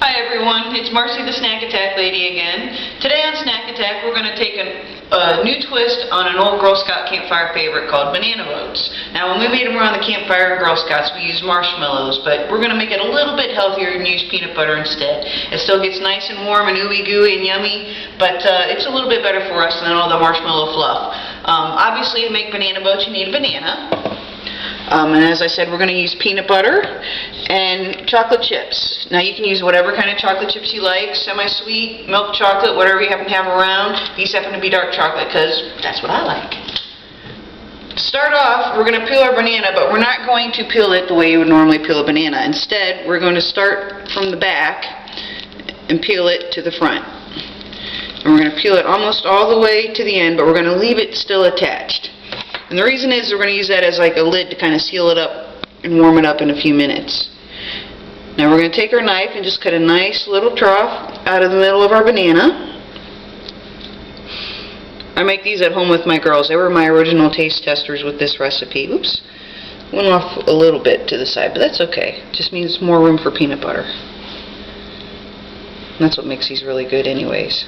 Hi everyone, it's Marcy the Snack Attack Lady again. Today on Snack Attack we're going to take a new twist on an old Girl Scout campfire favorite called banana boats. Now when we made them around the campfire Girl Scouts we used marshmallows, but we're going to make it a little bit healthier and use peanut butter instead. It still gets nice and warm and ooey gooey and yummy, but it's a little bit better for us than all the marshmallow fluff. Obviously to make banana boats you need a banana. And as I said, we're going to use peanut butter and chocolate chips. Now you can use whatever kind of chocolate chips you like, semi-sweet, milk chocolate, whatever you happen to have around. These happen to be dark chocolate because that's what I like. To start off, we're going to peel our banana, but we're not going to peel it the way you would normally peel a banana. Instead, we're going to start from the back and peel it to the front. And we're going to peel it almost all the way to the end, but we're going to leave it still attached. And the reason is we're going to use that as like a lid to kind of seal it up and warm it up in a few minutes. Now we're going to take our knife and just cut a nice little trough out of the middle of our banana. I make these at home with my girls. They were my original taste testers with this recipe. Oops, went off a little bit to the side, but that's okay. It just means more room for peanut butter. And that's what makes these really good anyways.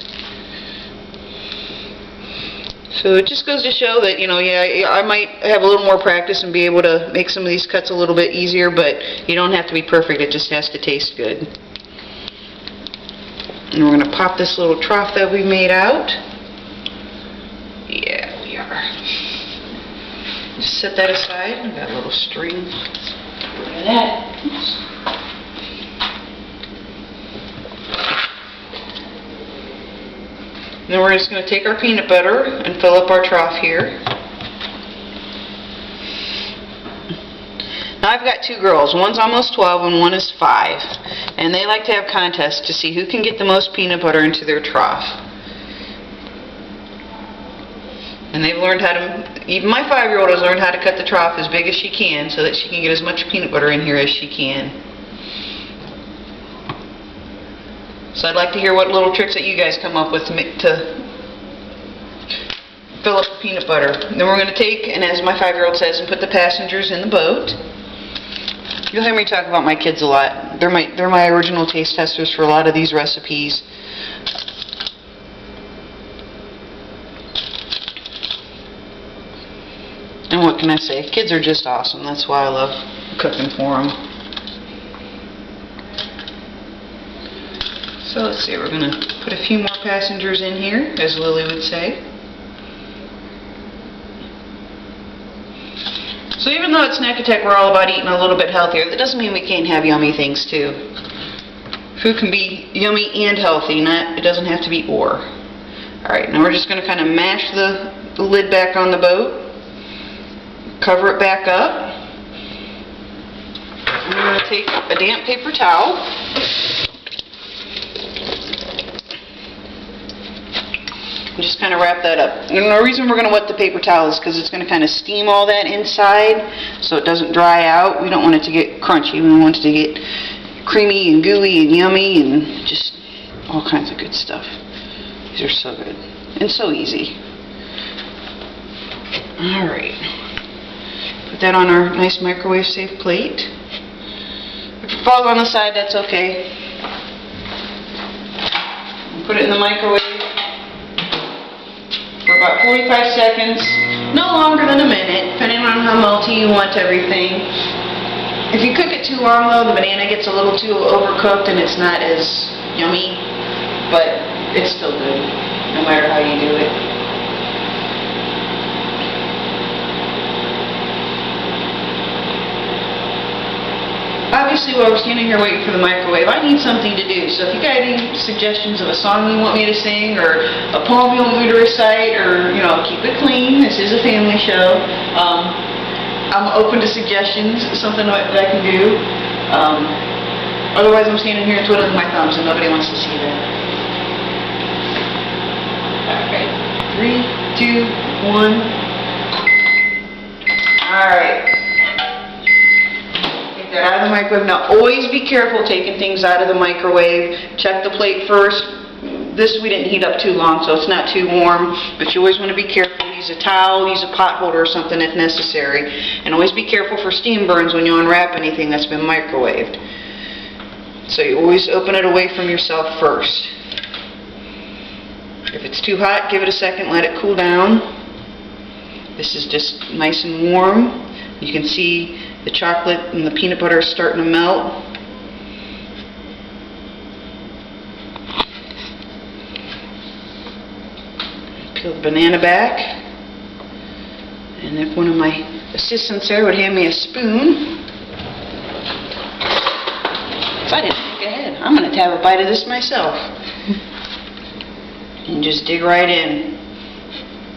So it just goes to show that, you know, yeah, I might have a little more practice and be able to make some of these cuts a little bit easier, but you don't have to be perfect, it just has to taste good. And we're going to pop this little trough that we made out. Yeah, we are. Just set that aside. We've got a little string. Look at that. Oops. Then we're just going to take our peanut butter and fill up our trough here. Now I've got two girls. One's almost 12 and one is 5. And they like to have contests to see who can get the most peanut butter into their trough. And they've learned how to, even my 5-year-old has learned how to cut the trough as big as she can so that she can get as much peanut butter in here as she can. So I'd like to hear what little tricks that you guys come up with to fill up the peanut butter. Then we're going to take, and as my 5-year-old says, and put the passengers in the boat. You'll hear me talk about my kids a lot. They're my original taste testers for a lot of these recipes. And what can I say? Kids are just awesome. That's why I love cooking for them. So let's see, we're going to put a few more passengers in here, as Lily would say. So even though at Snack Attack we're all about eating a little bit healthier, that doesn't mean we can't have yummy things too. Food can be yummy and healthy, it doesn't have to be or. Alright, now we're just going to kind of mash the lid back on the boat, cover it back up. I'm going to take a damp paper towel. And just kind of wrap that up. And the reason we're going to wet the paper towel is because it's going to kind of steam all that inside so it doesn't dry out. We don't want it to get crunchy. We want it to get creamy and gooey and yummy and just all kinds of good stuff. These are so good and so easy. Alright. Put that on our nice microwave safe plate. If it falls on the side, that's okay. Put it in the microwave for about 45 seconds, no longer than a minute, depending on how melty you want everything. If you cook it too long though, the banana gets a little too overcooked and it's not as yummy, but it's still good, no matter how you do it. Obviously, while we're standing here waiting for the microwave, I need something to do. So if you got any suggestions of a song you want me to sing, or a poem you want me to recite, or, you know, keep it clean, this is a family show, I'm open to suggestions, something that I can do. Otherwise, I'm standing here twiddling my thumbs and nobody wants to see that. Alright, 3, 2, 1. Alright. Out of the microwave. Now always be careful taking things out of the microwave. Check the plate first. This we didn't heat up too long, so it's not too warm, but you always want to be careful. Use a towel, use a pot holder or something if necessary, and always be careful for steam burns when you unwrap anything that's been microwaved. So you always open it away from yourself first. If it's too hot, give it a second, let it cool down. This is just nice and warm. You can see the chocolate and the peanut butter are starting to melt. Peel the banana back. And if one of my assistants there would hand me a spoon. If I didn't think ahead, I'm going to have a bite of this myself. And just dig right in.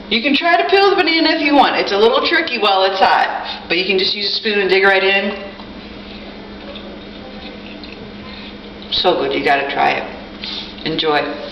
You can try to peel the banana if you want. It's a little tricky while it's hot, but you can just use a spoon and dig right in. So good, you gotta try it. Enjoy.